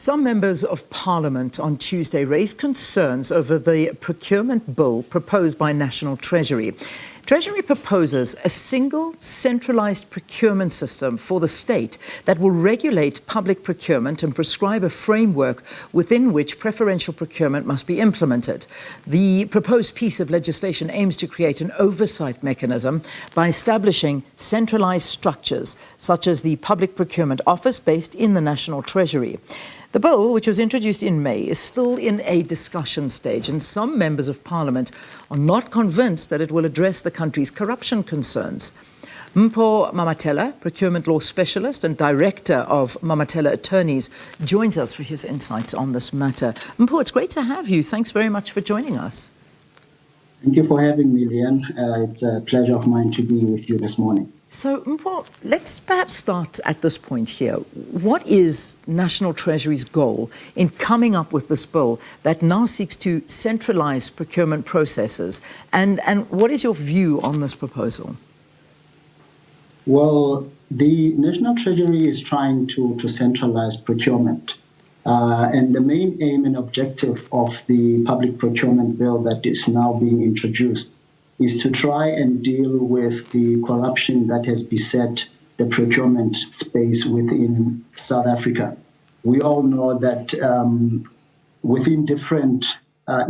Some members of Parliament on Tuesday raised concerns over the Procurement Bill proposed by National Treasury. Treasury proposes a single centralised procurement system for the state that will regulate public procurement and prescribe a framework within which preferential procurement must be implemented. The proposed piece of legislation aims to create an oversight mechanism by establishing centralised structures, such as the Public Procurement Office based in the National Treasury. The bill, which was introduced in May, is still in a discussion stage, and some members of Parliament are not convinced that it will address the country's corruption concerns. Mpho Mamatela, procurement law specialist and director of Mamatela Attorneys, joins us for his insights on this matter. Mpho, it's great to have you. Thanks very much for joining us. Thank you for having me, Leanne. It's a pleasure of mine to be with you this morning. So, Mpho, let's perhaps start at this point here. What is National Treasury's goal in coming up with this bill that now seeks to centralise procurement processes? And what is your view on this proposal? Well, the National Treasury is trying to centralise procurement. And the main aim and objective of the Public Procurement Bill that is now being introduced is to try and deal with the corruption that has beset the procurement space within South Africa. We all know that within different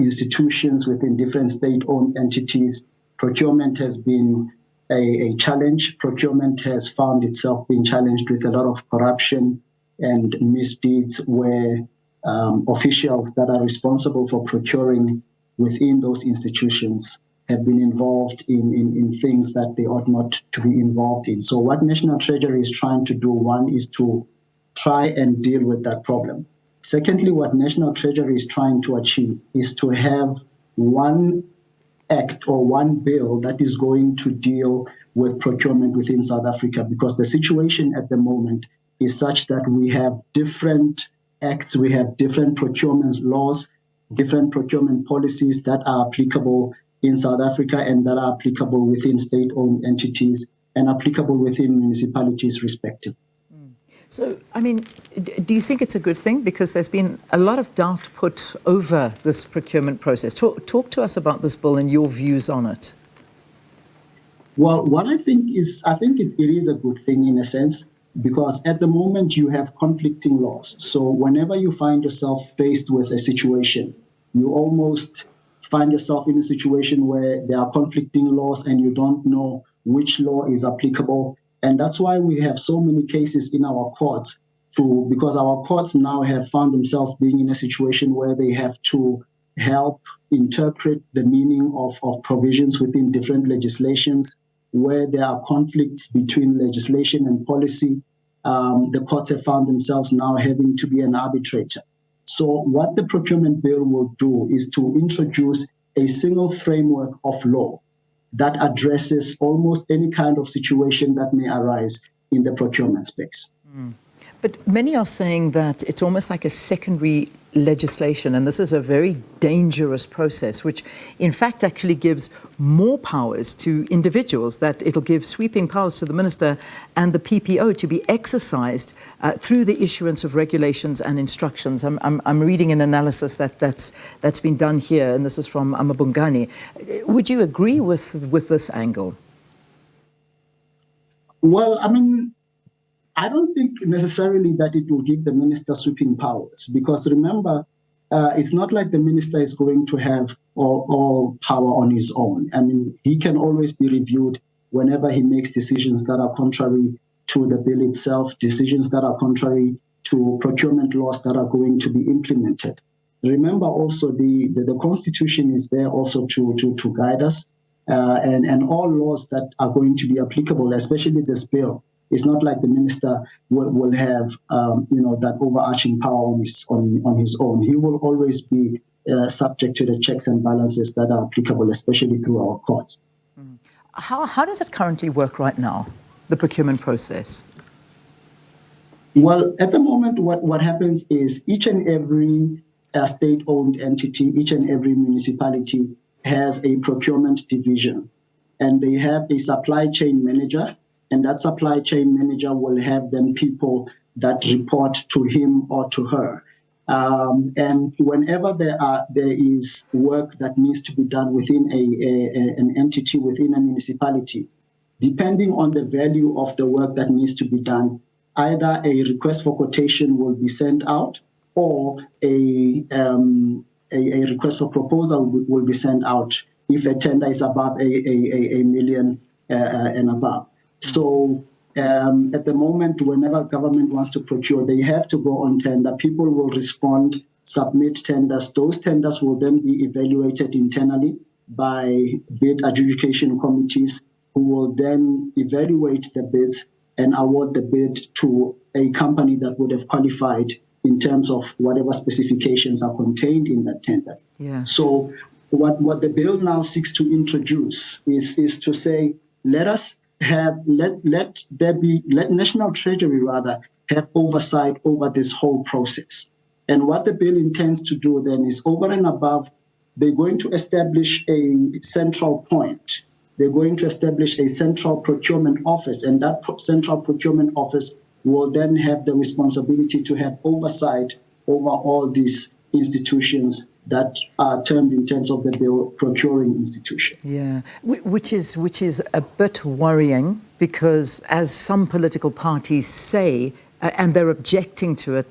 institutions, within different state-owned entities, procurement has been a challenge. Procurement has found itself being challenged with a lot of corruption and misdeeds where officials that are responsible for procuring within those institutions have been involved in things that they ought not to be involved in. So what National Treasury is trying to do, one, is to try and deal with that problem. Secondly, what National Treasury is trying to achieve is to have one act or one bill that is going to deal with procurement within South Africa, because the situation at the moment is such that we have different acts, we have different procurement laws, different procurement policies that are applicable in South Africa and that are applicable within state-owned entities and applicable within municipalities respectively. So, I mean, do you think it's a good thing? Because there's been a lot of doubt put over this procurement process. Talk to us about this bill and your views on it. Well, what I think it is a good thing in a sense, because at the moment you have conflicting laws. So whenever you find yourself faced with a situation, you almost find yourself in a situation where there are conflicting laws and you don't know which law is applicable. And that's why we have so many cases in our courts, because our courts now have found themselves being in a situation where they have to help interpret the meaning of provisions within different legislations, where there are conflicts between legislation and policy. The courts have found themselves now having to be an arbitrator. So what the procurement bill will do is to introduce a single framework of law that addresses almost any kind of situation that may arise in the procurement space. But many are saying that it's almost like a secondary legislation, and this is a very dangerous process, which in fact actually gives more powers to individuals, that it'll give sweeping powers to the minister and the PPO to be exercised through the issuance of regulations and instructions. I'm reading an analysis that's been done here, and this is from Amabungani. Would you agree with this angle? Well, I mean, I don't think necessarily that it will give the minister sweeping powers, because remember, it's not like the minister is going to have all power on his own. I mean, he can always be reviewed whenever he makes decisions that are contrary to the bill itself, decisions that are contrary to procurement laws that are going to be implemented. Remember also the Constitution is there also to guide us, and all laws that are going to be applicable, especially this bill. It's not like the minister will have, that overarching power on his own. He will always be subject to the checks and balances that are applicable, especially through our courts. How does it currently work right now, the procurement process? Well, at the moment, what happens is each and every state-owned entity, each and every municipality has a procurement division, and they have a supply chain manager. And that supply chain manager will have then people that report to him or to her. And whenever there is work that needs to be done within an entity, within a municipality, depending on the value of the work that needs to be done, either a request for quotation will be sent out, or a request for proposal will be sent out if a tender is above a million and above. So at the moment, whenever government wants to procure, they have to go on tender. People will respond, submit tenders. Those tenders will then be evaluated internally by bid adjudication committees, who will then evaluate the bids and award the bid to a company that would have qualified in terms of whatever specifications are contained in that tender. Yeah. So what the bill now seeks to introduce is to say, let National Treasury rather have oversight over this whole process. And what the bill intends to do then is, over and above, they're going to establish a central point. They're going to establish a central procurement office, and that central procurement office will then have the responsibility to have oversight over all these institutions that are termed in terms of the bill procuring institutions. Yeah, which is a bit worrying, because as some political parties say, and they're objecting to it,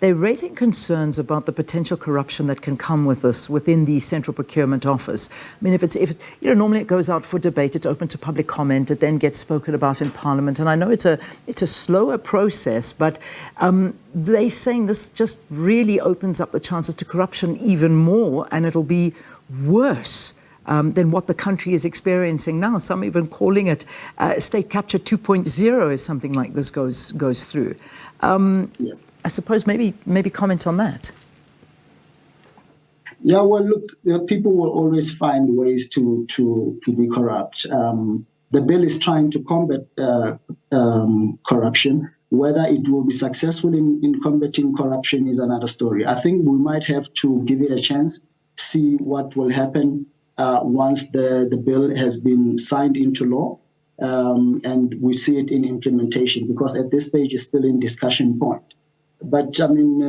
they're raising concerns about the potential corruption that can come with this within the Central Procurement Office. I mean, normally it goes out for debate, it's open to public comment, it then gets spoken about in Parliament, and I know it's a slower process, but they're saying this just really opens up the chances to corruption even more, and it'll be worse than what the country is experiencing now. Some even calling it state capture 2.0 if something like this goes through. Yeah. I suppose maybe comment on that. Yeah, well, look, people will always find ways to be corrupt. The bill is trying to combat corruption. Whether it will be successful in combating corruption is another story. I think we might have to give it a chance, see what will happen once the bill has been signed into law, and we see it in implementation, because at this stage it's still in discussion point. But I mean,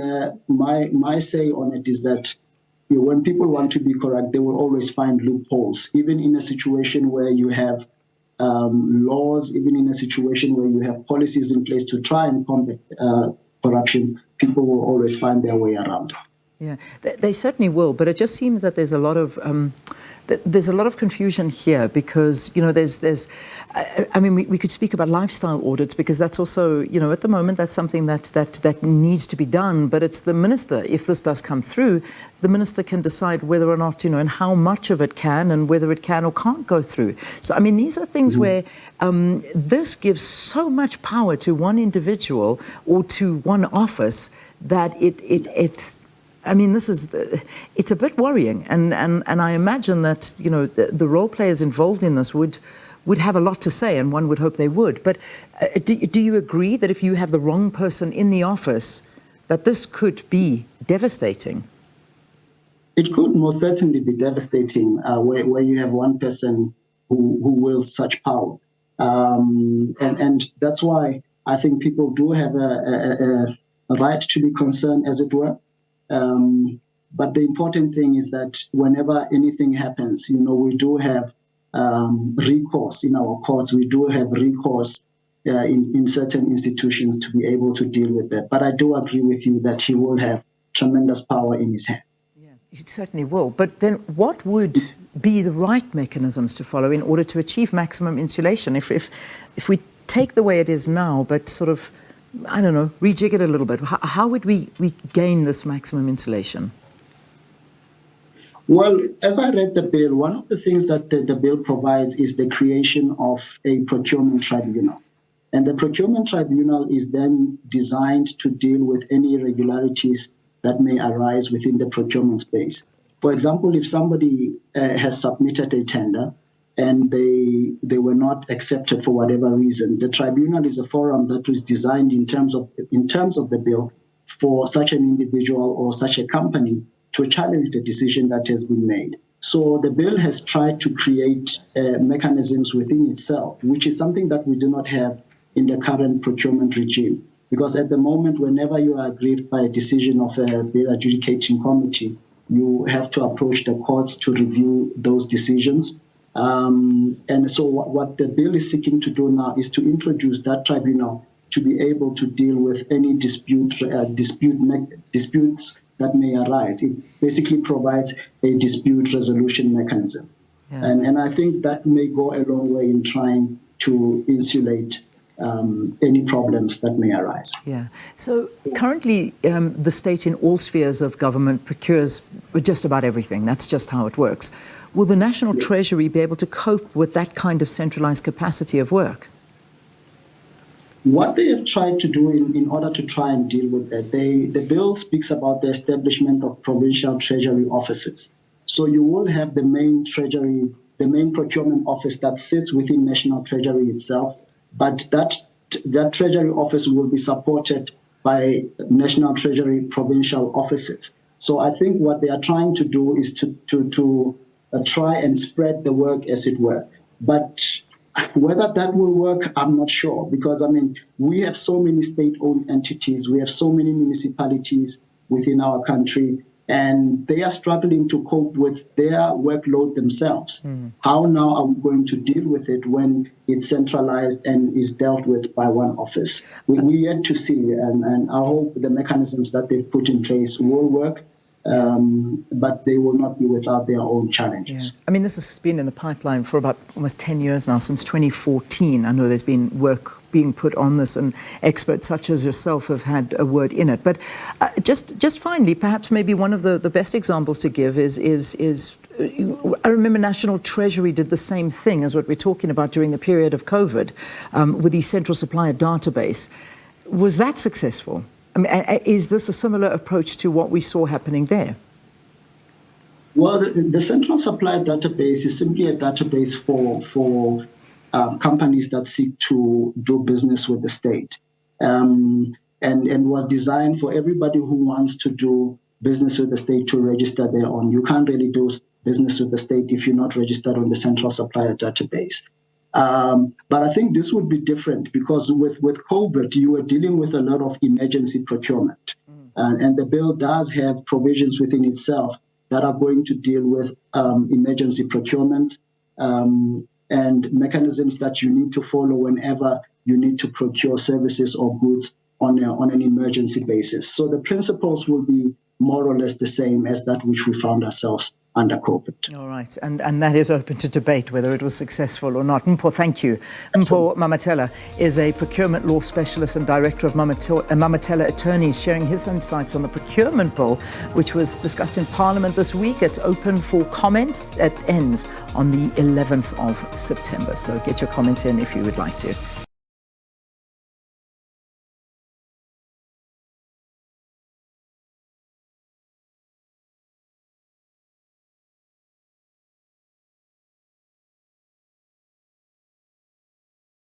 my say on it is that when people want to be correct, they will always find loopholes, even in a situation where you have laws, even in a situation where you have policies in place to try and combat corruption. People will always find their way around. Yeah, they certainly will. But it just seems that there's a lot of confusion here, because we could speak about lifestyle audits, because that's also, at the moment, that's something that needs to be done. But it's the minister, if this does come through, the minister can decide whether or not, and how much of it can, and whether it can or can't go through. So, I mean, these are things where this gives so much power to one individual or to one office that it's a bit worrying, and I imagine that the role players involved in this would have a lot to say, and one would hope they would. But do you agree that if you have the wrong person in the office, that this could be devastating? It could most certainly be devastating, where you have one person who wields such power, and that's why I think people do have a right to be concerned, as it were. But the important thing is that whenever anything happens, we do have recourse in our courts. We do have recourse in certain institutions to be able to deal with that. But I do agree with you that he will have tremendous power in his hands. Yeah, he certainly will. But then what would be the right mechanisms to follow in order to achieve maximum insulation? If we take the way it is now, but sort of, I don't know, rejig it a little bit, how would we gain this maximum insulation? Well, as I read the bill, one of the things that the bill provides is the creation of a procurement tribunal. And the procurement tribunal is then designed to deal with any irregularities that may arise within the procurement space. For example, if somebody has submitted a tender and they were not accepted for whatever reason, the tribunal is a forum that was designed in terms of the bill for such an individual or such a company to challenge the decision that has been made. So the bill has tried to create mechanisms within itself, which is something that we do not have in the current procurement regime. because at the moment, whenever you are aggrieved by a decision of a bill adjudicating committee, you have to approach the courts to review those decisions. And so what the bill is seeking to do now is to introduce that tribunal to be able to deal with any disputes that may arise. It basically provides a dispute resolution mechanism. Yeah. And I think that may go a long way in trying to insulate any problems that may arise. Yeah. So currently, the state in all spheres of government procures just about everything. That's just how it works. Will the National Treasury be able to cope with that kind of centralized capacity of work? What they have tried to do in order to try and deal with that, the bill speaks about the establishment of provincial treasury offices. So you will have the main treasury, the main procurement office that sits within National Treasury itself, but that treasury office will be supported by National Treasury provincial offices. So I think what they are trying to do is to try and spread the work, as it were. But whether that will work, I'm not sure, because, I mean, we have so many state-owned entities, we have so many municipalities within our country, and they are struggling to cope with their workload themselves. How now are we going to deal with it when it's centralized and is dealt with by one office? We yet to see, and I hope the mechanisms that they've put in place will work. But they will not be without their own challenges. Yeah. I mean, this has been in the pipeline for about almost 10 years now, since 2014. I know there's been work being put on this, and experts such as yourself have had a word in it. But just finally, perhaps maybe one of the best examples to give is I remember National Treasury did the same thing as what we're talking about during the period of COVID with the central supplier database. Was that successful? I mean, is this a similar approach to what we saw happening there? Well, the central supplier database is simply a database for companies that seek to do business with the state, and was designed for everybody who wants to do business with the state to register their own. You can't really do business with the state if you're not registered on the central supplier database. But I think this would be different because with COVID, you were dealing with a lot of emergency procurement. And the bill does have provisions within itself that are going to deal with emergency procurement and mechanisms that you need to follow whenever you need to procure services or goods on an emergency basis. So the principles will be more or less the same as that which we found ourselves under COVID. All right. And that is open to debate whether it was successful or not. Mpho, thank you. Mpho Mamatela is a procurement law specialist and director of Mamatela Attorneys, sharing his insights on the Procurement Bill, which was discussed in Parliament this week. It's open for comments. It ends on the 11th of September. So get your comments in if you would like to.